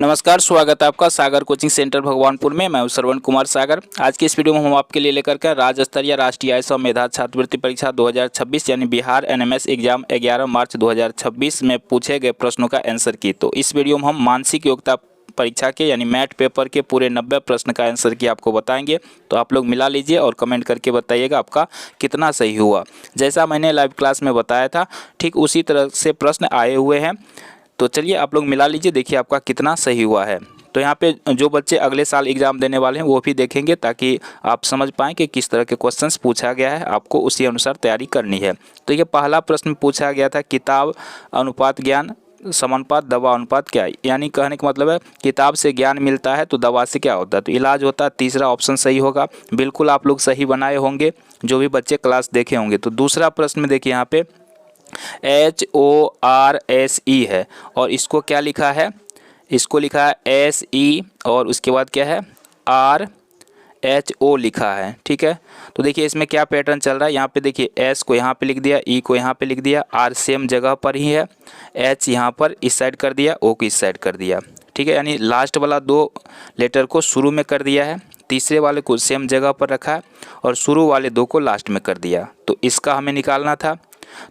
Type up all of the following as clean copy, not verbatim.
नमस्कार, स्वागत है आपका सागर कोचिंग सेंटर भगवानपुर में। मैं हूं श्रवण कुमार सागर। आज की इस वीडियो में हम आपके लिए लेकर के राज्य स्तरीय राष्ट्रीय आय सव मेधा छात्रवृत्ति परीक्षा 2026 यानी बिहार एनएमएस एग्जाम 11 मार्च 2026 में पूछे गए प्रश्नों का आंसर की। तो इस वीडियो में हम मानसिक योग्यता परीक्षा के यानी मैथ पेपर के पूरे 90 प्रश्न का आंसर की आपको बताएंगे। तो आप लोग मिला लीजिए और कमेंट करके बताइएगा आपका कितना सही हुआ। जैसा मैंने लाइव क्लास में बताया था ठीक उसी तरह से प्रश्न आए हुए हैं। तो चलिए आप लोग मिला लीजिए, देखिए आपका कितना सही हुआ है। तो यहाँ पे जो बच्चे अगले साल एग्ज़ाम देने वाले हैं वो भी देखेंगे ताकि आप समझ पाएँ कि किस तरह के क्वेश्चंस पूछा गया है, आपको उसी अनुसार तैयारी करनी है। तो ये पहला प्रश्न पूछा गया था, किताब अनुपात ज्ञान समानुपात दवा अनुपात क्या है। यानी कहने का मतलब है किताब से ज्ञान मिलता है तो दवा से क्या होता है, तो इलाज होता है। तीसरा ऑप्शन सही होगा, बिल्कुल आप लोग सही बनाए होंगे जो भी बच्चे क्लास देखे होंगे। तो दूसरा प्रश्न में देखिए यहाँ पे HORSE है और इसको क्या लिखा है, इसको लिखा है SE और उसके बाद क्या है RHO लिखा है। ठीक है, तो देखिए इसमें क्या पैटर्न चल रहा है। यहाँ पे देखिए S को यहाँ पे लिख दिया, E को यहाँ पे लिख दिया, R सेम जगह पर ही है, H यहाँ पर इस साइड कर दिया, O को इस साइड कर दिया। ठीक है, यानी लास्ट वाला दो लेटर को शुरू में कर दिया है, तीसरे वाले को सेम जगह पर रखा है और शुरू वाले दो को लास्ट में कर दिया। तो इसका हमें निकालना था।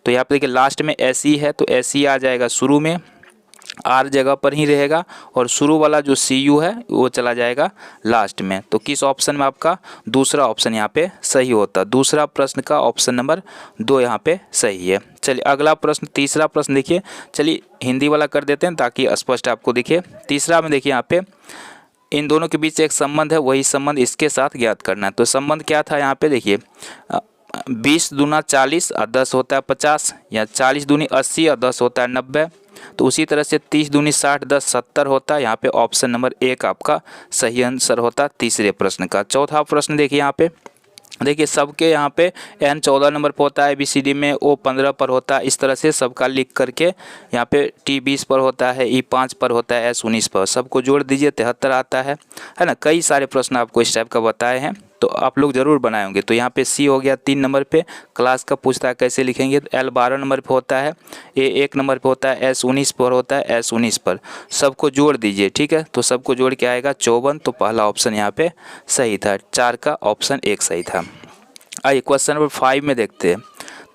तो यहाँ पे देखिए लास्ट में SE है तो SE आ जाएगा शुरू में, R जगह पर ही रहेगा और शुरू वाला जो CU है वो चला जाएगा लास्ट में। तो किस ऑप्शन में आपका दूसरा ऑप्शन यहाँ पे सही होता है। दूसरा प्रश्न का ऑप्शन नंबर 2 यहाँ पे सही है। चलिए अगला प्रश्न, तीसरा प्रश्न देखिए, चलिए हिंदी वाला कर देते हैं ताकि स्पष्ट आपको दिखे। तीसरा में देखिए यहाँ पे इन दोनों के बीच एक संबंध है, वही संबंध इसके साथ ज्ञात करना है। तो संबंध क्या था यहाँ पे देखिए, 20 दूना 40 और 10 होता है 50, या 40 दूनी 80 और 10 होता है 90। तो उसी तरह से 30 दूनी 60 10 70 होता है। यहाँ पे ऑप्शन नंबर 1 आपका सही आंसर होता है तीसरे प्रश्न का। चौथा प्रश्न देखिए यहाँ पे, देखिए सबके यहाँ पे N 14 नंबर पर होता है, ABCD में O 15 पर होता है। इस तरह से सबका लिख करके यहाँ पे T 20 पर होता है, E 5 पर होता है, S 19 पर, सबको जोड़ दीजिए 73 आता है ना। कई सारे प्रश्न आपको इस टाइप का बताए हैं तो आप लोग ज़रूर बनाए होंगे। तो यहाँ पे C हो गया 3 नंबर पे, क्लास का पूछता है कैसे लिखेंगे, तो L 12 नंबर पे होता है, A 1 नंबर पे होता है, S 19 पर होता है, S 19 पर, सबको जोड़ दीजिए। ठीक है, तो सबको जोड़ के आएगा 54। तो पहला ऑप्शन यहाँ पे सही था, 4 का ऑप्शन 1 सही था। आइए क्वेश्चन नंबर 5 में देखते हैं।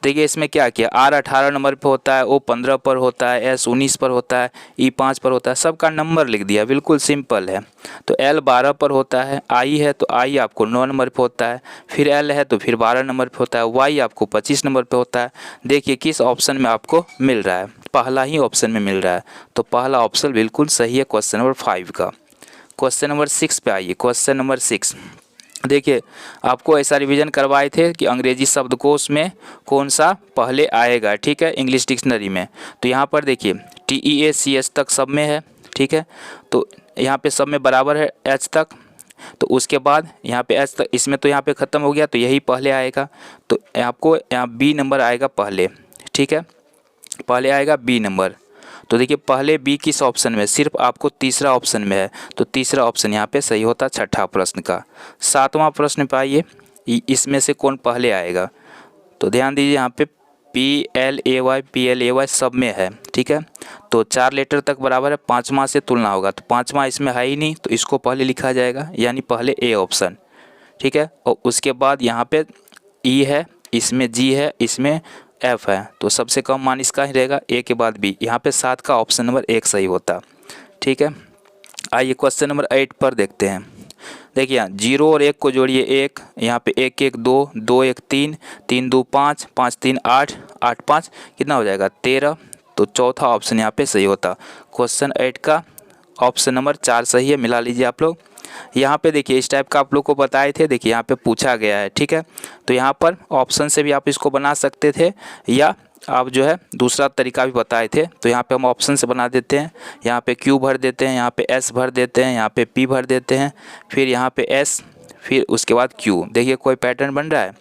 देखिए इसमें क्या किया, R 18 नंबर पे होता है, O 15 पर होता है, S 19 पर होता है, E 5 पर होता है, सबका नंबर लिख दिया, बिल्कुल सिंपल है। तो L 12 पर होता है, I है तो I आपको 9 नंबर पे होता है, फिर L है तो फिर 12 नंबर पे होता है, Y आपको 25 नंबर पे होता है। देखिए किस ऑप्शन में आपको मिल रहा है, पहला ही ऑप्शन में मिल रहा है। तो पहला ऑप्शन बिल्कुल सही है क्वेश्चन नंबर 5 का। क्वेश्चन नंबर 6 पे आइए। क्वेश्चन नंबर 6 देखिए, आपको ऐसा रिवीजन करवाए थे कि अंग्रेजी शब्दकोश में कौन सा पहले आएगा। ठीक है, इंग्लिश डिक्शनरी में। तो यहाँ पर देखिए TEACH तक सब में है। ठीक है, तो यहाँ पे सब में बराबर है H तक, तो उसके बाद यहाँ पे H तक, इसमें तो यहाँ पे ख़त्म हो गया तो यही पहले आएगा। तो आपको यहाँ B नंबर आएगा पहले। ठीक है, पहले आएगा B नंबर। तो देखिए पहले B किस ऑप्शन में, सिर्फ आपको तीसरा ऑप्शन में है, तो तीसरा ऑप्शन यहाँ पे सही होता छठा प्रश्न का। 7वां प्रश्न पे आइए, इसमें से कौन पहले आएगा। तो ध्यान दीजिए यहाँ पे PLAY सब में है। ठीक है, तो 4 लेटर तक बराबर है, 5वां से तुलना होगा, तो 5वां इसमें है ही नहीं तो इसको पहले लिखा जाएगा, यानी पहले A ऑप्शन। ठीक है, और उसके बाद यहाँ पे E है, इसमें G है, इसमें F है, तो सबसे कम मान इसका ही रहेगा, A के बाद B। यहाँ पे 7 का ऑप्शन नंबर 1 सही होता। ठीक है, आइए क्वेश्चन नंबर 8 पर देखते हैं। देखिए यहाँ 0 और 1 को जोड़िए 1, यहाँ पे 1 1 2, 2 1 3, 3 2 5, 5 3 8, 8 5 कितना हो जाएगा 13। तो चौथा ऑप्शन यहाँ पे सही होता। क्वेश्चन 8 का ऑप्शन नंबर 4 सही है, मिला लीजिए आप लोग। यहाँ पे देखिए इस टाइप का आप लोग को बताए थे, देखिए यहाँ पे पूछा गया है। ठीक है, तो यहाँ पर ऑप्शन से भी आप इसको बना सकते थे या आप जो है दूसरा तरीका भी बताए थे। तो यहाँ पे हम ऑप्शन से बना देते हैं, यहाँ पे Q भर देते हैं, यहाँ पे S भर देते हैं, यहाँ पे P भर देते हैं, फिर यहाँ पे S, फिर उसके बाद Q। देखिए कोई पैटर्न बन रहा है,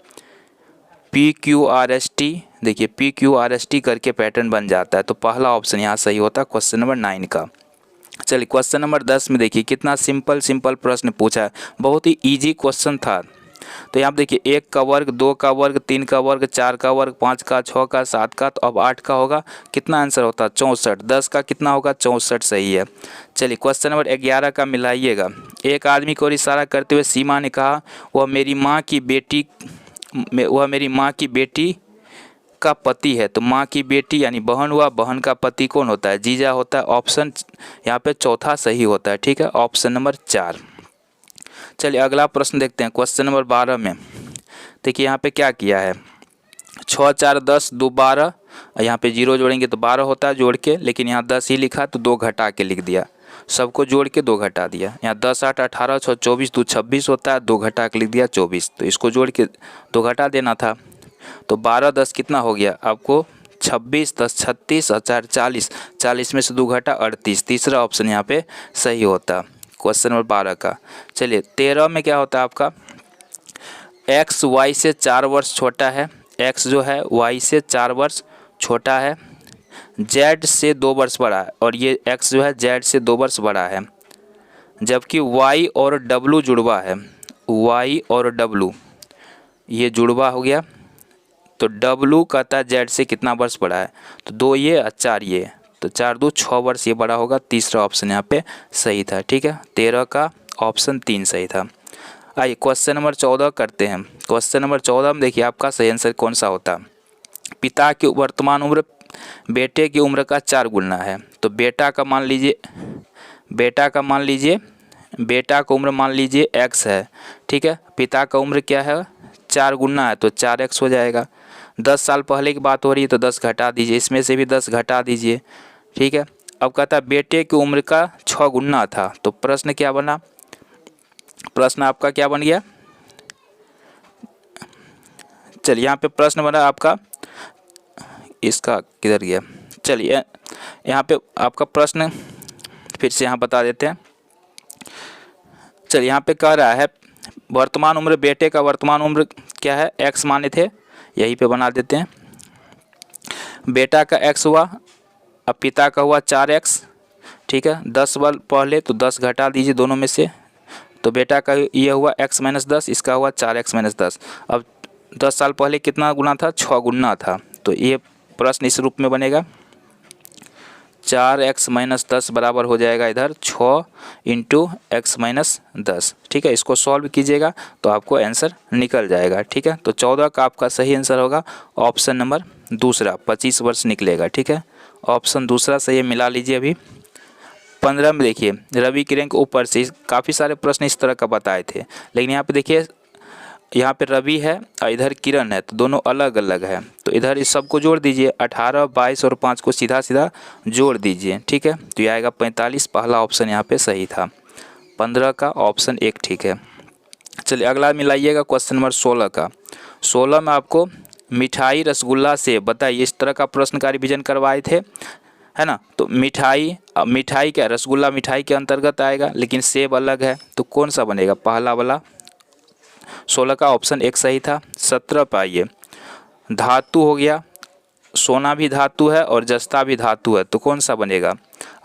PQRST, देखिए PQRST करके पैटर्न बन जाता है। तो पहला ऑप्शन यहाँ सही होता है क्वेश्चन नंबर 9 का। चलिए क्वेश्चन नंबर 10 में देखिए कितना सिंपल प्रश्न पूछा है, बहुत ही ईजी क्वेश्चन था। तो यहाँ पे देखिए 1 का वर्ग, 2 का वर्ग, 3 का वर्ग, 4 का वर्ग, 5 का, 6 का, 7 का, तो अब 8 का होगा। कितना आंसर होता है 64। 10 का कितना होगा 64 सही है। चलिए क्वेश्चन नंबर 11 का मिलाइएगा। एक आदमी को इशारा करते हुए सीमा ने कहा वह मेरी माँ की बेटी का पति है। तो माँ की बेटी यानी बहन हुआ, बहन का पति कौन होता है, जीजा होता है। ऑप्शन यहाँ पे चौथा सही होता है, ठीक है, ऑप्शन नंबर 4। चलिए अगला प्रश्न देखते हैं क्वेश्चन नंबर 12 में। देखिए यहाँ पे क्या किया है, 6 4 10 2 12, यहाँ पे 0 जोड़ेंगे तो 12 होता है जोड़ के, लेकिन यहाँ 10 ही लिखा तो 2 घटा के लिख दिया, सबको जोड़ के 2 घटा दिया। यहाँ 10 8 18 6 24 2 26 होता है, 2 घटा के लिख दिया 24, तो इसको जोड़ के 2 घटा देना था। तो 12 10 कितना हो गया आपको 26, 10 36 और 4 40, 40 में से 2 घटा 38, तीसरा ऑप्शन यहाँ पे सही होता क्वेश्चन नंबर 12 का। चलिए 13 में क्या होता है आपका, x y से 4 वर्ष छोटा है, x जो है y से 4 वर्ष छोटा है, z से 2 वर्ष बड़ा है, और ये x जो है z से 2 वर्ष बड़ा है, जबकि y और w जुड़वा है, y और w ये जुड़वा हो गया। तो w कहता है z से कितना वर्ष बड़ा है, तो 2 ये और 4 ये, तो 4 2 6 वर्ष ये बड़ा होगा, तीसरा ऑप्शन यहाँ पे सही था, ठीक है। 13 का ऑप्शन 3 सही था। आइए क्वेश्चन नंबर 14 करते हैं। क्वेश्चन नंबर 14 में देखिए आपका सही आंसर कौन सा होता। पिता की वर्तमान उम्र बेटे की उम्र का 4 गुना है। तो बेटा का मान लीजिए बेटा का उम्र मान लीजिए x है, ठीक है। पिता का उम्र क्या है 4 गुना है, तो 4x हो जाएगा। 10 साल पहले की बात हो रही है तो 10 घटा दीजिए, इसमें से भी 10 घटा दीजिए, ठीक है। अब कहता है बेटे की उम्र का 6 गुना था, तो प्रश्न क्या बना, प्रश्न आपका क्या बन गया। चलिए यहाँ पे प्रश्न बना आपका, इसका किधर गया, चलिए यहाँ पे आपका प्रश्न फिर से यहाँ बता देते हैं। चलिए यहाँ पे कह रहा है वर्तमान उम्र, बेटे का वर्तमान उम्र क्या है x माने थे, यहीं पे बना देते हैं। बेटा का x हुआ, अब पिता का हुआ 4x, ठीक है। 10 बार पहले तो 10 घटा दीजिए दोनों में से, तो बेटा का ये हुआ x - 10, इसका हुआ 4x - 10। अब 10 साल पहले कितना गुना था 6 गुना था, तो ये प्रश्न इस रूप में बनेगा 4x - 10 बराबर हो जाएगा इधर 6 × x - 10, ठीक है। इसको सॉल्व कीजिएगा तो आपको आंसर निकल जाएगा, ठीक है। तो 14 का आपका सही आंसर होगा ऑप्शन नंबर दूसरा, 25 वर्ष निकलेगा, ठीक है। ऑप्शन दूसरा सही है, मिला लीजिए। अभी 15 में देखिए रवि की रैंक ऊपर से, काफ़ी सारे प्रश्न इस तरह का बताए थे, लेकिन यहाँ पे देखिए यहाँ पे रवि है और इधर किरण है, तो दोनों अलग अलग है, तो इधर इस सबको जोड़ दीजिए, 18 22 और 5 को सीधा सीधा जोड़ दीजिए, ठीक है। तो ये आएगा 45, पहला ऑप्शन यहाँ पे सही था। 15 का ऑप्शन 1 ठीक है। चलिए अगला मिलाइएगा क्वेश्चन नंबर 16 का। 16 में आपको मिठाई रसगुल्ला से बताइए, इस तरह का प्रश्न का रिवीजन करवाए थे, है ना। तो मिठाई क्या, रसगुल्ला मिठाई के अंतर्गत आएगा, लेकिन सेब अलग है, तो कौन सा बनेगा, पहला वाला। 16 का ऑप्शन 1 सही था। 17 पे आइए, धातु हो गया, सोना भी धातु है और जस्ता भी धातु है, तो कौन सा बनेगा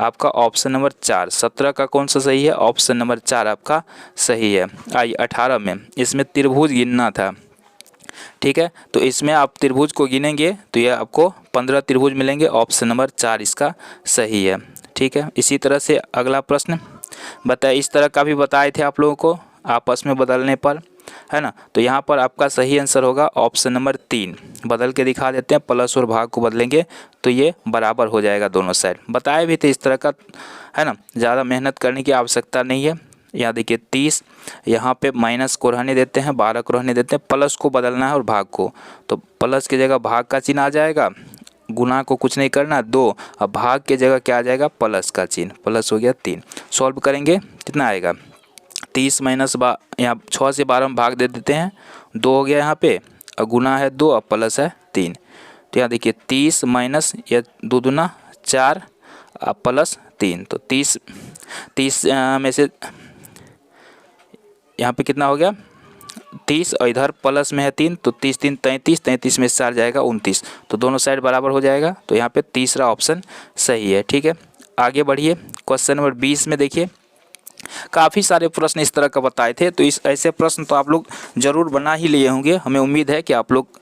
आपका ऑप्शन नंबर 4। 17 का कौन सा सही है, ऑप्शन नंबर 4 आपका सही है। आइए 18 में, इसमें त्रिभुज गिनना था, ठीक है। तो इसमें आप त्रिभुज को गिनेंगे तो ये आपको 15 त्रिभुज मिलेंगे, ऑप्शन नंबर 4 इसका सही है, ठीक है। इसी तरह से अगला प्रश्न बताइए, इस तरह का भी बताए थे आप लोगों को आपस में बदलने पर, है ना। तो यहाँ पर आपका सही आंसर होगा ऑप्शन नंबर 3। बदल के दिखा देते हैं, प्लस और भाग को बदलेंगे तो ये बराबर हो जाएगा दोनों साइड। बताए भी थे इस तरह का, है ना, ज़्यादा मेहनत करने की आवश्यकता नहीं है। यहाँ देखिए 30, यहाँ पे माइनस को रहने देते हैं, 12 को रहने देते हैं, प्लस को बदलना है और भाग को, तो प्लस की जगह भाग का चिन्ह आ जाएगा, गुना को कुछ नहीं करना 2, अब भाग के जगह क्या आ जाएगा प्लस का चिन्ह, प्लस हो गया 3। सॉल्व करेंगे कितना आएगा 30 माइनस यहाँ 6 से 12 में भाग दे देते हैं, 2 हो गया यहाँ पे, और गुना है 2 और प्लस है 3। तो यहाँ देखिए 30 माइनस या 2 दूना 4 प्लस 3, तो 30 में से यहाँ पे कितना हो गया 30 और इधर प्लस में है 3, तो 30 3 33, 33 में से 4 जाएगा 29, तो दोनों साइड बराबर हो जाएगा, तो यहाँ पे तीसरा ऑप्शन सही है, ठीक है। आगे बढ़िए क्वेश्चन नंबर 20 में देखिए, काफ़ी सारे प्रश्न इस तरह का बताए थे। तो इस ऐसे प्रश्न तो आप लोग ज़रूर बना ही लिए होंगे, हमें उम्मीद है कि आप लोग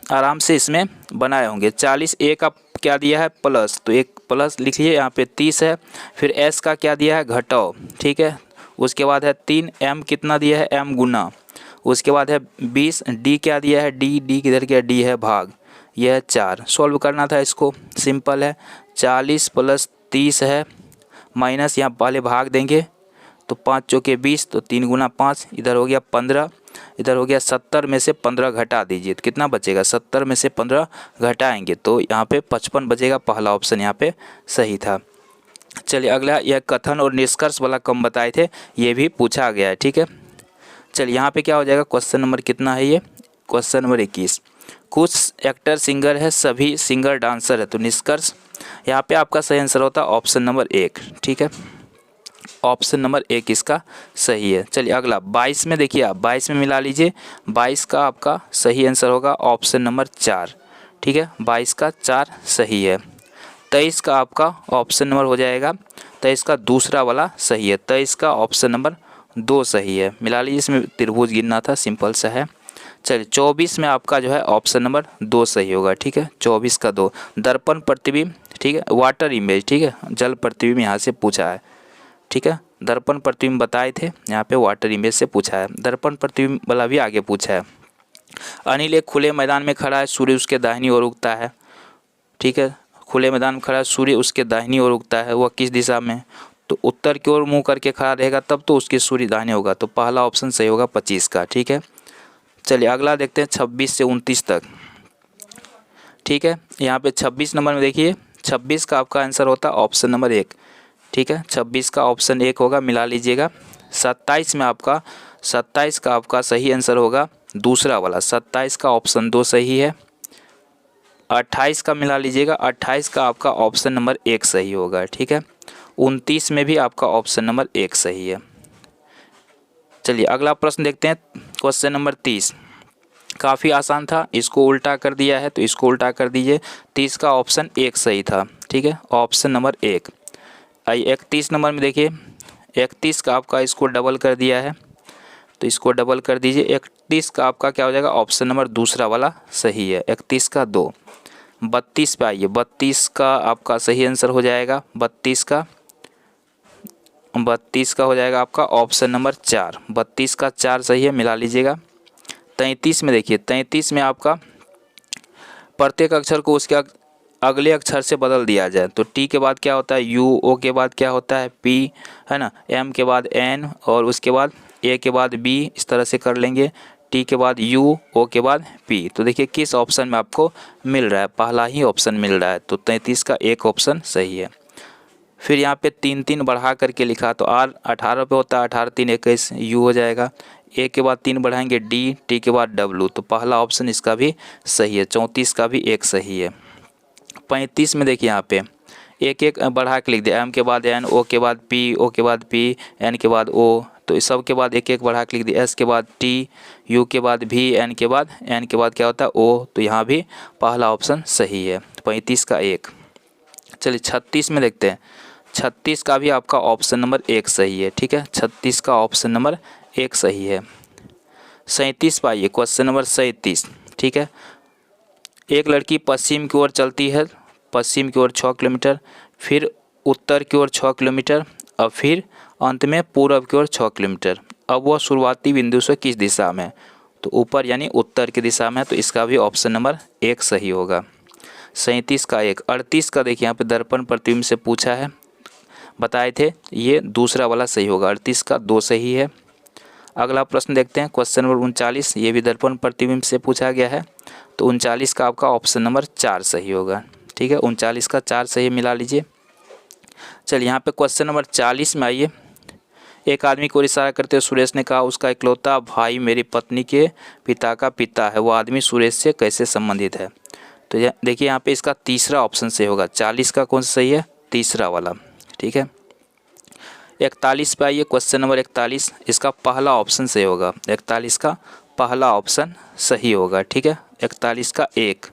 आराम से इसमें बनाए होंगे। 40 ए का क्या दिया है प्लस, तो एक प्लस लिखिए, यहाँ पे 30 है। फिर एस का क्या दिया है घटाओ, ठीक है। उसके बाद है 3 एम कितना दिया है एम गुना। उसके बाद है 20 डी क्या दिया है डी, डी किधर गया डी है भाग, यह है 4। सॉल्व करना था इसको, सिंपल है। 40 प्लस 30 है माइनस यहाँ पहले भाग देंगे तो 5 चौके 20, तो 3 गुना 5, इधर हो गया 15, इधर हो गया 70 में से 15 घटा दीजिए तो कितना बचेगा 70 में से 15 घटाएंगे तो यहाँ पे 55 बचेगा। पहला ऑप्शन यहाँ पे सही था। चलिए अगला, यह कथन और निष्कर्ष वाला कम बताए थे, ये भी पूछा गया है, ठीक है। चलिए यहाँ पे क्या हो जाएगा, क्वेश्चन नंबर कितना है ये, क्वेश्चन नंबर 21। कुछ एक्टर सिंगर है, सभी सिंगर डांसर है, तो निष्कर्ष यहाँ पे आपका सही आंसर होता है ऑप्शन नंबर 1, ठीक है। ऑप्शन नंबर 1 इसका सही है। चलिए अगला 22 में देखिए, आप 22 में मिला लीजिए, 22 का आपका सही आंसर होगा ऑप्शन नंबर 4, ठीक है। 22 का 4 सही है। 23 का आपका ऑप्शन नंबर हो जाएगा, 23 का दूसरा वाला सही है। 23 का ऑप्शन नंबर 2 सही है, मिला लीजिए, इसमें त्रिभुज गिनना था, सिंपल सा है। चलिए 24 में आपका जो है ऑप्शन नंबर 2 सही होगा, ठीक है। 24 का 2, दर्पण प्रतिबिंब, ठीक है, वाटर इमेज, ठीक है, जल प्रतिबिंब यहाँ से पूछा है, ठीक है। दर्पण प्रतिबिंब बताए थे, यहाँ पे वाटर इमेज से पूछा है। दर्पण प्रतिबिंब वाला भी आगे पूछा है। अनिल एक खुले मैदान में खड़ा है, सूर्य उसके दाहिनी ओर उगता है, ठीक है। खुले मैदान में खड़ा है, सूर्य उसके दाहिनी ओर उगता है, वह किस दिशा में, तो उत्तर की ओर मुंह करके खड़ा रहेगा तब तो उसके सूर्य दाहिने होगा, तो पहला ऑप्शन सही होगा 25 का, ठीक है। चलिए अगला देखते हैं 26 से 29 तक, ठीक है। यहाँ पे 26 नंबर में देखिए, 26 का आपका आंसर होता है ऑप्शन नंबर 1, ठीक है। 26 का ऑप्शन 1 होगा, मिला लीजिएगा। 27 में आपका, 27 का आपका सही आंसर होगा दूसरा वाला, 27 का ऑप्शन 2 सही है। 28 का मिला लीजिएगा, 28 का आपका ऑप्शन नंबर 1 सही होगा, ठीक है। 29 में भी आपका ऑप्शन नंबर 1 सही है। चलिए अगला प्रश्न देखते हैं, क्वेश्चन नंबर 30। काफ़ी आसान था, इसको उल्टा कर दिया है तो इसको उल्टा कर दीजिए। 30 का ऑप्शन 1 सही था, ठीक है, ऑप्शन नंबर 1। 31 नंबर में देखिए, 31 का आपका इसको डबल कर दिया है तो इसको डबल कर दीजिए। 31 का आपका क्या हो जाएगा, ऑप्शन नंबर दूसरा वाला सही है, 31 का 2। 32 पे आइए, 32 का आपका सही आंसर हो जाएगा, 32 का हो जाएगा आपका ऑप्शन नंबर 4, 32 का 4 सही है, मिला लीजिएगा। 33 में देखिए, 33 में आपका प्रत्येक अक्षर को उसके अगले अक्षर से बदल दिया जाए तो टी के बाद क्या होता है यू, ओ के बाद क्या होता है पी, है ना, एम के बाद एन और उसके बाद ए के बाद बी, इस तरह से कर लेंगे। टी के बाद यू, ओ के बाद पी। तो देखिए किस ऑप्शन में आपको मिल रहा है, पहला ही ऑप्शन मिल रहा है, तो 33 का 1 ऑप्शन सही है। फिर यहाँ पे 3 बढ़ा करके लिखा तो आर 18 पे होता है, 18 3 21 यू हो जाएगा। ए के बाद 3 बढ़ाएंगे डी, टी के बाद डब्लू, तो पहला ऑप्शन इसका भी सही है। 34 का भी 1 सही है। 35 में देखिए यहाँ पे एक बढ़ा के लिख दिया, एम के बाद एन, ओ के बाद पी, ओ के बाद पी, एन के बाद ओ, तो इस सब के बाद एक बढ़ा के लिख दिया। एस के बाद टी, यू के बाद भी, एन के बाद क्या होता है ओ, तो यहाँ भी पहला ऑप्शन सही है, 35 का 1। चलिए 36 में देखते हैं, 36 का भी आपका ऑप्शन नंबर 1 सही है, ठीक है, 36 का ऑप्शन नंबर 1 सही है। 37 पाइए, क्वेश्चन नंबर 37, ठीक है। एक लड़की पश्चिम की ओर चलती है, पश्चिम की ओर 6 किलोमीटर, फिर उत्तर की ओर 6 किलोमीटर और फिर अंत में पूर्व की ओर 6 किलोमीटर। अब वह शुरुआती बिंदु से किस दिशा में, तो ऊपर यानी उत्तर की दिशा में, तो इसका भी ऑप्शन नंबर 1 सही होगा। 37 का 1। 38 का देखिए यहाँ पे दर्पण प्रतिबिंब से पूछा है, बताए थे, ये दूसरा वाला सही होगा, 38 का 2 सही है। अगला प्रश्न देखते हैं, क्वेश्चन नंबर 39, ये भी दर्पण प्रतिबिंब से पूछा गया है, तो 39 का आपका ऑप्शन नंबर 4 सही होगा, ठीक है, 39 का 4 सही मिला लीजिए। चलिए यहाँ पे क्वेश्चन नंबर 40 में आइए। एक आदमी को इशारा करते हुए सुरेश ने कहा, उसका इकलौता भाई मेरी पत्नी के पिता का पिता है, वो आदमी सुरेश से कैसे संबंधित है, तो देखिए यहाँ पे इसका तीसरा ऑप्शन सही होगा। 40 का कौन सा सही है, तीसरा वाला, ठीक है। 41 पे आइए, क्वेश्चन नंबर 41, इसका पहला ऑप्शन सही होगा, 41 का पहला ऑप्शन सही होगा, ठीक है, 41 का 1।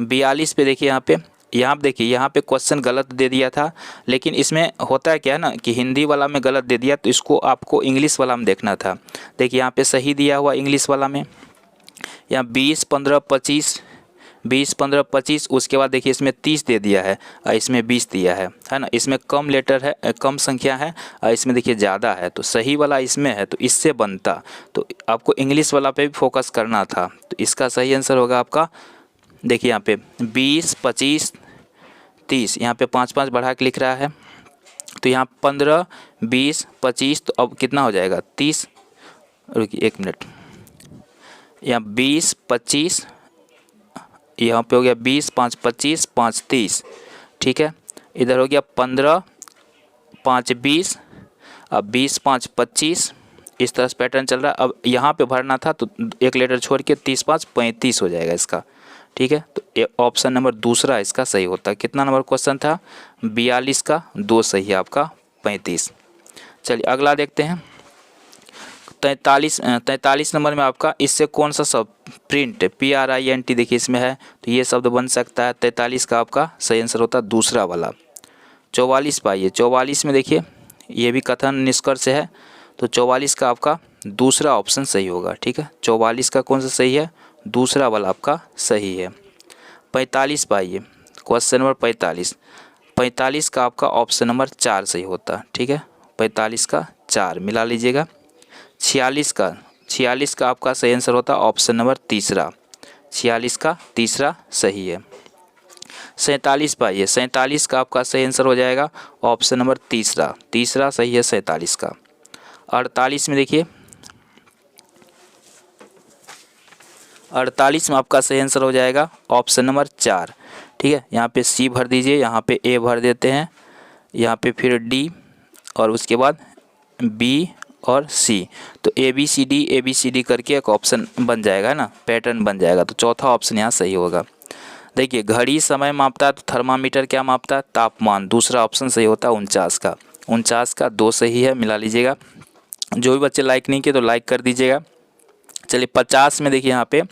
42 पे देखिए यहाँ पे यहाँ पे देखिए, यहाँ पे क्वेश्चन गलत दे दिया था, लेकिन इसमें होता है क्या है ना कि हिंदी वाला में गलत दे दिया, तो इसको आपको इंग्लिश वाला में देखना था। देखिए यहाँ पे सही दिया हुआ इंग्लिश वाला में, यहाँ 20, 15, 25, 20, 15, 25, उसके बाद देखिए इसमें 30 दे दिया है और इसमें 20 दिया है ना। इसमें कम लेटर है, कम संख्या है, और इसमें देखिए ज़्यादा है, तो सही वाला इसमें है, तो इससे बनता। तो आपको इंग्लिश वाला पे भी फोकस करना था। तो इसका सही आंसर होगा आपका, देखिए यहाँ पे 20, 25, 30, यहाँ पे 5-5 बढ़ा के लिख रहा है, तो यहाँ 15, 20, 25, तो अब कितना हो जाएगा 30। रुकिए 1 मिनट, यहाँ 20, 25, यहाँ पे हो गया 20, 5, 25, 5, 30, ठीक है। इधर हो गया 15, 5, 20, अब 20, 5, 25, इस तरह से पैटर्न चल रहा है। अब यहाँ पे भरना था, तो एक लेटर छोड़ के 30, 5, 35 हो जाएगा इसका, ठीक है। तो ऑप्शन नंबर दूसरा इसका सही होता है। कितना नंबर क्वेश्चन था, 42 का 2 सही है आपका 35। चलिए अगला देखते हैं, 43 नंबर में आपका इससे कौन सा शब्द प्रिंट, PRINT देखिए इसमें है, तो ये शब्द बन सकता है। 43 का आपका सही आंसर होता है दूसरा वाला। 44 पाइए, 44 में देखिए ये भी कथन निष्कर्ष है, तो 44 का आपका दूसरा ऑप्शन सही होगा, ठीक है। 44 का कौन सा सही है, दूसरा वाला आपका सही है। 45 पाइए, क्वेश्चन नंबर 45 का आपका ऑप्शन नंबर 4 सही होता है, ठीक है। 45 का 4 मिला लीजिएगा। 46 का आपका सही आंसर होता है ऑप्शन नंबर तीसरा, 46 का तीसरा सही है। 47 पाइए, 47 का आपका सही आंसर हो जाएगा ऑप्शन नंबर तीसरा सही है 47 का। 48 में देखिए, 48 में आपका सही आंसर हो जाएगा ऑप्शन नंबर 4, ठीक है। यहाँ पे C भर दीजिए, यहाँ पे A भर देते हैं, यहाँ पे फिर D और उसके बाद B और C, तो ABCD करके एक ऑप्शन बन जाएगा ना, पैटर्न बन जाएगा। तो चौथा ऑप्शन यहाँ सही होगा। देखिए घड़ी समय मापता है, तो थर्मामीटर क्या मापता है, तापमान, दूसरा ऑप्शन सही होता है 49 का 2 सही है, मिला लीजिएगा। जो भी बच्चे लाइक नहीं किए तो लाइक कर दीजिएगा। चलिए 50 में देखिए यहाँ पे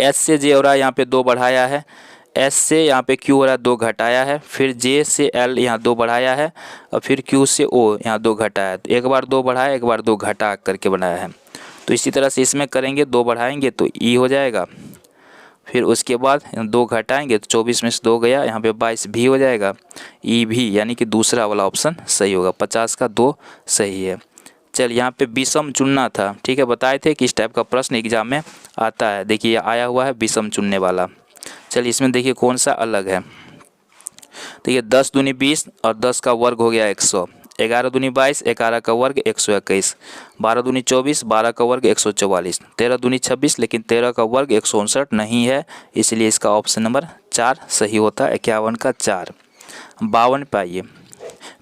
S से J हो रहा है, यहाँ पे 2 बढ़ाया है, S से यहाँ पे Q हो रहा है 2 घटाया है, फिर J से L यहाँ 2 बढ़ाया है, और फिर Q से O यहाँ 2 घटाया है। तो एक बार 2 बढ़ाया, एक बार 2 घटा करके बनाया है। तो इसी तरह से इसमें करेंगे, 2 बढ़ाएंगे तो E हो जाएगा, फिर उसके बाद 2 घटाएंगे तो 24 में से 2 गया, यहाँ पे 22 भी हो जाएगा, E भी, यानी कि दूसरा वाला ऑप्शन सही होगा। 50 का 2 सही है। चल यहाँ पे विषम चुनना था, ठीक है, बताए थे कि इस टाइप का प्रश्न एग्जाम में आता है। देखिए आया हुआ है विषम चुनने वाला। चलिए इसमें देखिए कौन सा अलग है। देखिए 10 दूनी 20 और 10 का वर्ग हो गया 100, 11 दूनी 22, 11 का वर्ग 121, 12 दूनी 24, 12 का वर्ग 144, 13 दूनी 26, लेकिन 13 का वर्ग 159 नहीं है, इसलिए इसका ऑप्शन नंबर 4 सही होता है। 51 का 4। 52 पाइए,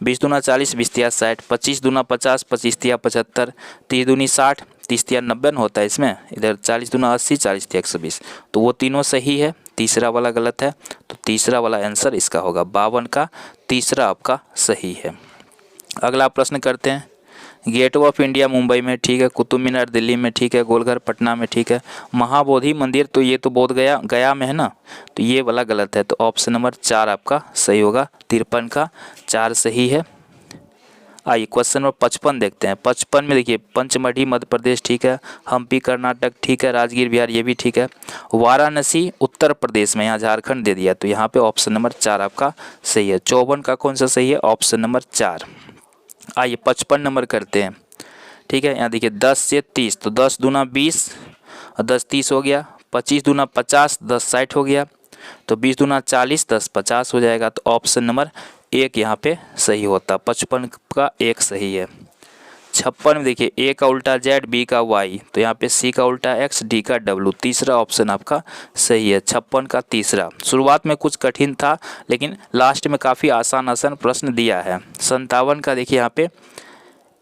20 दूना 40, 20 तिया 60, 25 दूना 50, 25 तिया 75, 30 दूनी 60, 30 तिया 90 होता है इसमें, इधर 40 दूना 80, 40 तिया 120, तो वो तीनों सही है, तीसरा वाला गलत है, तो तीसरा वाला आंसर इसका होगा। 52 का तीसरा आपका सही है। अगला प्रश्न करते हैं। गेट ऑफ इंडिया मुंबई में ठीक है, कुतुब मीनार दिल्ली में ठीक है, गोलघर पटना में ठीक है, महाबोधि मंदिर तो ये तो बोध गया में है ना, तो ये वाला गलत है, तो ऑप्शन नंबर 4 आपका सही होगा। 53 का 4 सही है। आइए क्वेश्चन नंबर 55 देखते हैं। 55 में देखिए पंचमढ़ी मध्य प्रदेश ठीक है, हम्पी कर्नाटक ठीक है, राजगीर बिहार ये भी ठीक है, वाराणसी उत्तर प्रदेश में, यहाँ झारखंड दे दिया, तो यहाँ पे ऑप्शन नंबर 4 आपका सही है। 54 का कौन सा सही है, ऑप्शन नंबर 4। आइए 55 नंबर करते हैं, ठीक है। यहाँ देखिए 10 से 30, तो 10 दूना 20 और 10 30 हो गया, 25 दूना 50, 10 60 हो गया, तो 20 दूना 40, 10 50 हो जाएगा, तो ऑप्शन नंबर 1 यहाँ पे सही होता। 55 का 1 सही है। 56 में देखिए A का उल्टा Z, B का Y, तो यहाँ पे C का उल्टा X, D का W, तीसरा ऑप्शन आपका सही है। 56 का तीसरा। शुरुआत में कुछ कठिन था, लेकिन लास्ट में काफ़ी आसान प्रश्न दिया है। 57 का देखिए यहाँ पे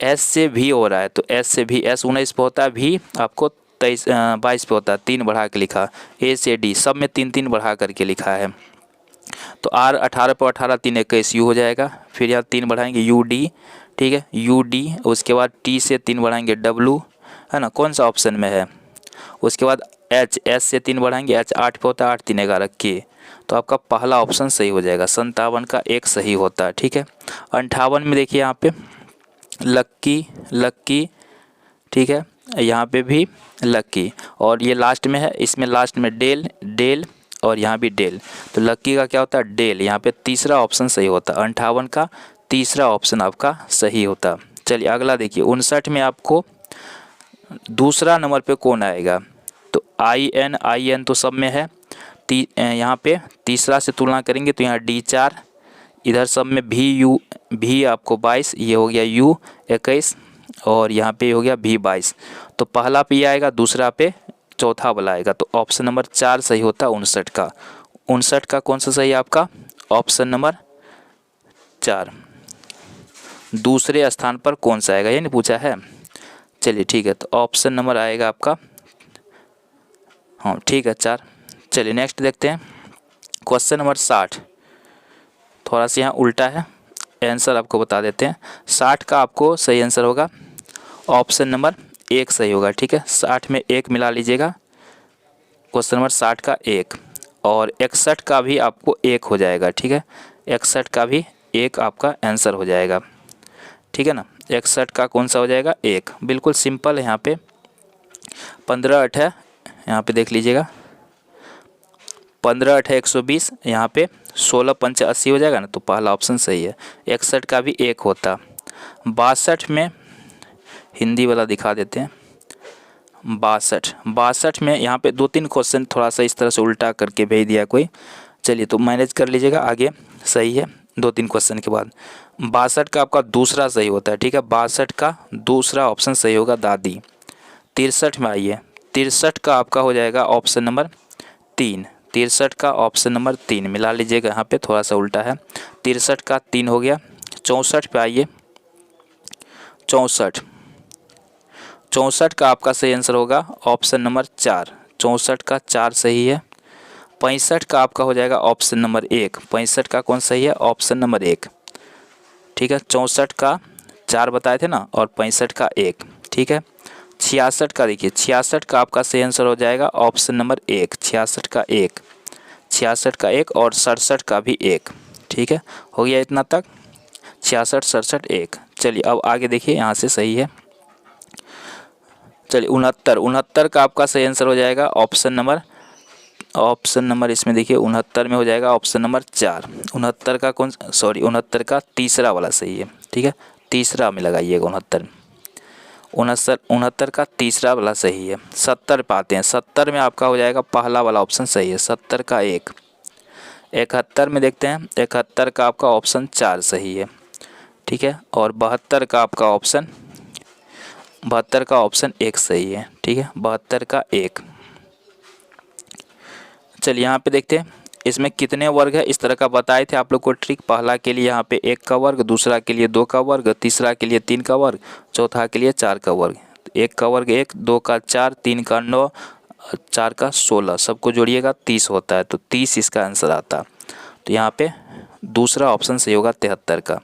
S से V हो रहा है, तो S से V, S 19 पे होता है, V आपको 22 पे होता है, 3 बढ़ा के लिखा। A से D सब में 3-3 बढ़ा करके लिखा है, तो R 18 पर 18, 3 21 U हो जाएगा। फिर यहाँ 3 बढ़ाएंगे UD, ठीक है, UD, उसके बाद T से 3 बढ़ाएंगे W, है ना, कौन सा ऑप्शन में है। उसके बाद एच, एच से 3 बढ़ाएंगे, एच 8 पे होता है, 8 3 11 के, तो आपका पहला ऑप्शन सही हो जाएगा। 57 का एक सही होता है, ठीक है। 58 में देखिए यहाँ पे लक्की, लक्की, ठीक है, यहाँ पे भी लक्की, और ये लास्ट में है, इसमें लास्ट में डेल, डेल, और यहाँ भी डेल, तो लक्की का क्या होता है डेल, यहाँ पे तीसरा ऑप्शन सही होता है। 58 का तीसरा ऑप्शन आपका सही होता। चलिए अगला देखिए, 59 में आपको दूसरा नंबर पे कौन आएगा, तो आई एन तो सब में है, यहाँ पे तीसरा से तुलना करेंगे तो यहाँ D4, इधर सब में भी आपको 22, ये हो गया U 21, और यहाँ पे हो गया V 22, तो पहला पे आएगा, दूसरा पे चौथा वाला आएगा, तो ऑप्शन नंबर 4 सही होता है 59 का। 59 का कौन सा सही है आपका, ऑप्शन नंबर 4। दूसरे स्थान पर कौन सा आएगा ये नहीं पूछा है, चलिए ठीक है, तो ऑप्शन नंबर आएगा आपका, हाँ ठीक है 4। चलिए नेक्स्ट देखते हैं, क्वेश्चन नंबर 60, थोड़ा सा यहाँ उल्टा है, आंसर आपको बता देते हैं। 60 का आपको सही आंसर होगा ऑप्शन नंबर 1 सही होगा, ठीक है। 60 में 1 मिला लीजिएगा, क्वेश्चन नंबर 60 का 1, और 61 का भी आपको 1 हो जाएगा, ठीक है। 61 का भी 1 आपका आंसर हो जाएगा, ठीक है ना। 61 का कौन सा हो जाएगा 1, बिल्कुल सिंपल है। यहाँ पे 15 8 है, यहाँ पे देख लीजिएगा, 15 8 120, यहाँ पे 16 5 80 हो जाएगा ना, तो पहला ऑप्शन सही है। 61 का भी 1 होता। 62 में हिंदी वाला दिखा देते हैं, 62 में यहाँ पे 2-3 क्वेश्चन थोड़ा सा इस तरह से उल्टा करके भेज दिया कोई, चलिए तो मैनेज कर लीजिएगा, आगे सही है 2-3 क्वेश्चन के बाद। 62 का आपका दूसरा सही होता है, ठीक है। 62 का दूसरा ऑप्शन सही होगा दादी। 63 में आइए, 63 का आपका हो जाएगा ऑप्शन नंबर 3। 63 का ऑप्शन नंबर 3 मिला लीजिएगा, यहाँ पे थोड़ा सा उल्टा है। 63 का 3 हो गया। 64 पे आइए, 64 का आपका सही आंसर होगा ऑप्शन नंबर 4। 64 का 4 सही है। 65 का आपका हो जाएगा ऑप्शन नंबर 1। 65 का कौन सही है, ऑप्शन नंबर 1, ठीक है। 64 का 4 बताए थे ना, और 65 का 1, ठीक है। 66 का देखिए, 66 का आपका सही आंसर हो जाएगा ऑप्शन नंबर 1। 66 का 1, 66 का 1, और 67 का भी 1, ठीक है। हो गया इतना तक, 66 67 1। चलिए अब आगे देखिए, यहाँ से सही है। चलिए 69 का आपका सही आंसर हो जाएगा ऑप्शन नंबर इसमें देखिए 69 में हो जाएगा ऑप्शन नंबर 4। 69 का तीसरा वाला सही है, ठीक है। तीसरा में लगाइएगा 69 का तीसरा वाला सही है। 70 पे आते हैं, 70 में आपका हो जाएगा पहला वाला ऑप्शन सही है, 70 का 1। 71 में देखते हैं, 71 का आपका ऑप्शन 4 सही है, ठीक है। और 72 का आपका ऑप्शन 1 सही है, ठीक है। 72 का 1। चलिए यहाँ पे देखते हैं इसमें कितने वर्ग है, इस तरह का बताए थे आप लोग को ट्रिक। पहला के लिए यहाँ पे 1 का वर्ग, दूसरा के लिए 2 का वर्ग, तीसरा के लिए 3 का वर्ग, चौथा के लिए 4 का वर्ग। 1 का वर्ग 1, 2 का 4, 3 का 9, 4 का 16, सबको जोड़िएगा 30 होता है, तो 30 इसका आंसर आता। तो यहाँ पे दूसरा ऑप्शन सही होगा 73 का।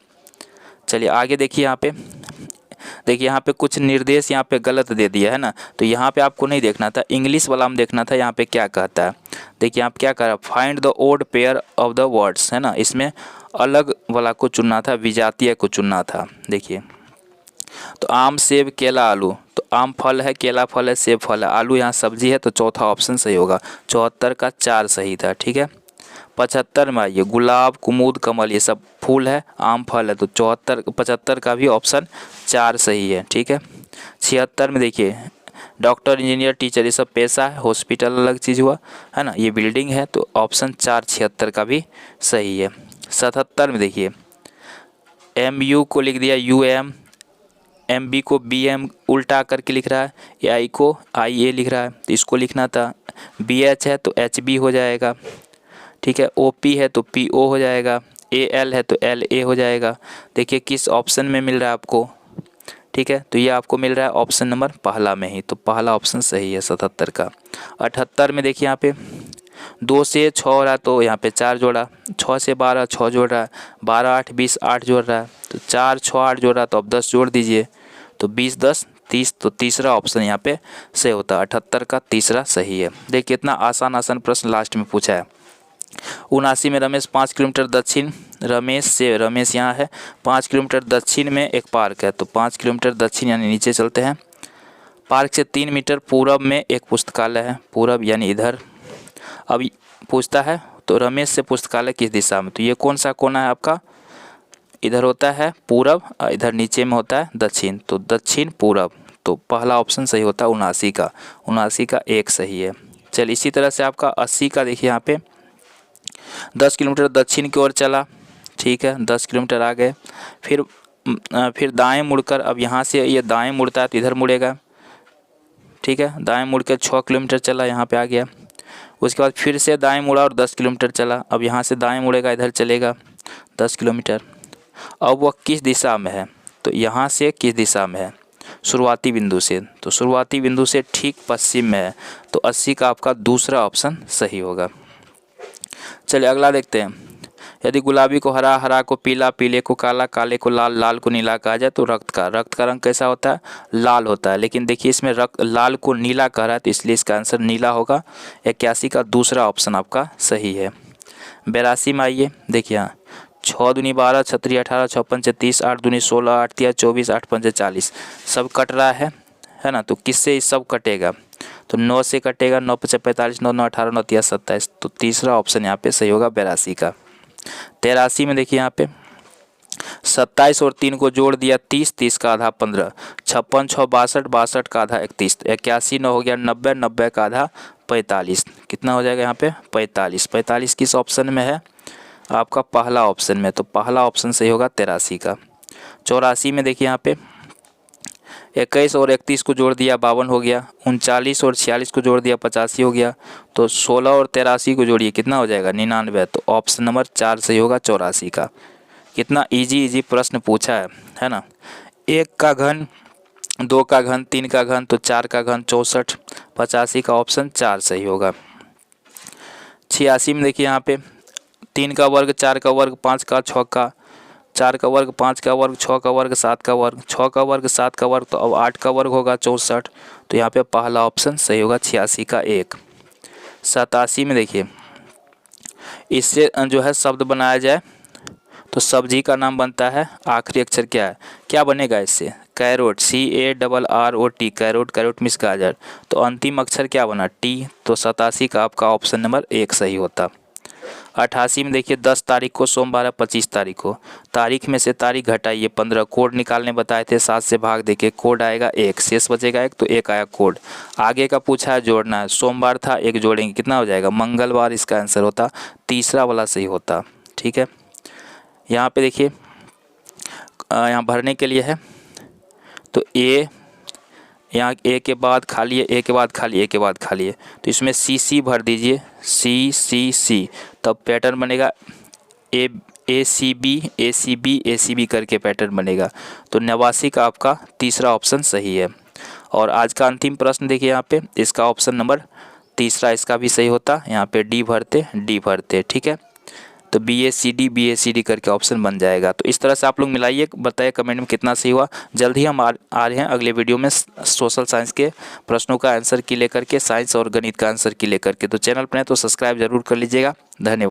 चलिए आगे देखिए, यहाँ पे कुछ निर्देश यहाँ पे गलत दे दिया है ना, तो यहाँ पे आपको नहीं देखना था, इंग्लिश वाला में देखना था। यहाँ पे क्या कहता है, देखिए आप क्या कर रहा है, find the odd pair of the words, है ना। इसमें अलग वाला को चुनना था, विजातीय को चुनना था। देखिए तो आम सेब केला आलू, तो आम फल है, केला फल है, सेब फल है, आलू यहाँ सब्जी है, तो चौथा ऑप्शन सही होगा। 74 का 4 सही था, ठीक है। 75 में आइए, गुलाब कुमुद कमल ये सब फूल है, आम फल है, तो 75 का भी ऑप्शन 4 सही है, ठीक है। 76 में देखिए, डॉक्टर इंजीनियर टीचर ये सब पेशा है, हॉस्पिटल अलग चीज़ हुआ है ना, ये बिल्डिंग है, तो ऑप्शन 4 76 का भी सही है। 77 में देखिए, MU को लिख दिया UM, MB को BM उल्टा करके लिख रहा है, AI को IA लिख रहा है, तो इसको लिखना था। BH है तो HB हो जाएगा, ठीक है। OP है तो PO हो जाएगा, AL है तो LA हो जाएगा। देखिए किस ऑप्शन में मिल रहा है आपको, ठीक है, तो ये आपको मिल रहा है ऑप्शन नंबर पहला में ही, तो पहला ऑप्शन सही है 77 का। 78 में देखिए, यहाँ पे 2 से 6 हो रहा है, तो यहाँ पे 4 जोड़ा, 6 से 12 6 जोड़ रहा है, 12 8 20 8 जोड़ रहा है, तो 4 6 8 जोड़ रहा है, तो अब 10 जोड़ दीजिए, तो 20 10 30, तो तीसरा ऑप्शन यहाँ पे सही होता है, 78 का तीसरा सही है। देखिए कितना आसान प्रश्न लास्ट में पूछा है। 79 में रमेश 5 किलोमीटर दक्षिण, रमेश यहाँ है 5 किलोमीटर दक्षिण में एक पार्क है, तो 5 किलोमीटर दक्षिण यानी नीचे चलते हैं। पार्क से 3 मीटर पूरब में एक पुस्तकालय है, पूरब यानी इधर। अब पूछता है तो रमेश से पुस्तकालय किस दिशा में, तो ये कौन सा कोना है आपका, इधर होता है पूरब, इधर नीचे में होता है दक्षिण, तो दक्षिण पूरब, तो पहला ऑप्शन सही होता है 79 का एक सही है। चलिए इसी तरह से आपका 80 का देखिए यहाँ पे 10 किलोमीटर दक्षिण की ओर चला, ठीक है 10 किलोमीटर आ गए, फिर दाएं मुड़कर, अब यहाँ से ये दाएं मुड़ता है तो इधर मुड़ेगा, ठीक है दाएं मुड़ के 6 किलोमीटर चला, यहाँ पे आ गया। उसके बाद फिर से दाएं मुड़ा और 10 किलोमीटर चला, अब यहाँ से दाएं मुड़ेगा इधर चलेगा 10 किलोमीटर। अब वह किस दिशा में है, तो यहाँ से किस दिशा में है, शुरुआती बिंदु से, तो शुरुआती बिंदु से ठीक पश्चिम में है, तो 80 का आपका दूसरा ऑप्शन सही होगा। चलिए अगला देखते हैं। यदि गुलाबी को हरा, हरा को पीला, पीले को काला, काले को लाल, लाल को नीला कहा जाए तो रक्त का रंग कैसा होता है, लाल होता है। लेकिन देखिए इसमें लाल को नीला कह रहा है तो इसलिए इसका आंसर नीला होगा। 81 का दूसरा ऑप्शन आपका सही है। 82 में आइए, देखिए यहाँ 6 दूनी 12, 6 3 18, 6 5 30, 8 दूनी 16, 8 3 24, 8 5 40, सब कट रहा है ना, तो किससे सब कटेगा, तो 9 से कटेगा, 9 5 45, 9 9 18, 9 3 27, तो तीसरा ऑप्शन यहाँ पे सही होगा 82 का। 83 में देखिए यहाँ पे 27 और 3 को जोड़ दिया 30, 30 का आधा 15, 56 6 62, 62 का आधा 31, 81 9 हो गया 90, 90 का आधा 45, कितना हो जाएगा यहाँ पे 45। 45 किस ऑप्शन में है, आपका पहला ऑप्शन में, तो पहला ऑप्शन सही होगा 83 का। 84 में देखिए यहाँ पे 21 और 31 को जोड़ दिया 52 हो गया, 39 और 46 को जोड़ दिया 85 हो गया, तो 16 और 83 को जोड़िए कितना हो जाएगा 99, तो ऑप्शन नंबर 4 सही होगा 84 का। कितना इजी प्रश्न पूछा है ना। 1 का घन, 2 का घन, 3 का घन, तो 4 का घन 64, 85 का ऑप्शन 4 सही होगा। 86 में देखिए यहाँ पे 3 का वर्ग, 4 का वर्ग, 5 का 6 का, 4 का वर्ग, 5 का वर्ग, 6 का वर्ग, 7 का वर्ग, 6 का वर्ग, 7 का वर्ग, तो अब 8 का वर्ग होगा 64, तो यहाँ पे पहला ऑप्शन सही होगा 86 का 1। 87 में देखिए इससे जो है शब्द बनाया जाए तो सब्जी का नाम बनता है, आखिरी अक्षर क्या है, क्या बनेगा इससे, carrot, CARROT, carrot, carrot means गाजर, तो अंतिम अक्षर क्या बना T, तो 87 का आपका ऑप्शन नंबर 1 सही होता। 88 में देखिए 10 तारीख को सोमवार है, 25 तारीख को, तारीख में से तारीख घटाइए 15, कोड निकालने बताए थे, 7 से भाग देके कोड आएगा 1, शेष बचेगा 1, तो 1 आया कोड। आगे का पूछा है जोड़ना है, सोमवार था 1 जोड़ेंगे कितना हो जाएगा मंगलवार, इसका आंसर होता तीसरा वाला सही होता, ठीक है। यहाँ पे देखिए यहाँ भरने के लिए है, तो यहाँ ए के बाद खाली है, ए के बाद खाली, ए के बाद खाली है, तो इसमें CC भर दीजिए, C, तब पैटर्न बनेगा ACB करके पैटर्न बनेगा, तो 89 का आपका तीसरा ऑप्शन सही है। और आज का अंतिम प्रश्न देखिए यहाँ पे, इसका ऑप्शन नंबर तीसरा इसका भी सही होता, यहाँ पे डी भरते, ठीक है, तो BACD करके ऑप्शन बन जाएगा। तो इस तरह से आप लोग मिलाइए, बताइए कमेंट में कितना सही हुआ। जल्द ही हम आ रहे हैं अगले वीडियो में सोशल साइंस के प्रश्नों का आंसर की लेकर के, साइंस और गणित का आंसर की लेकर के। तो चैनल पर है तो सब्सक्राइब जरूर कर लीजिएगा। धन्यवाद।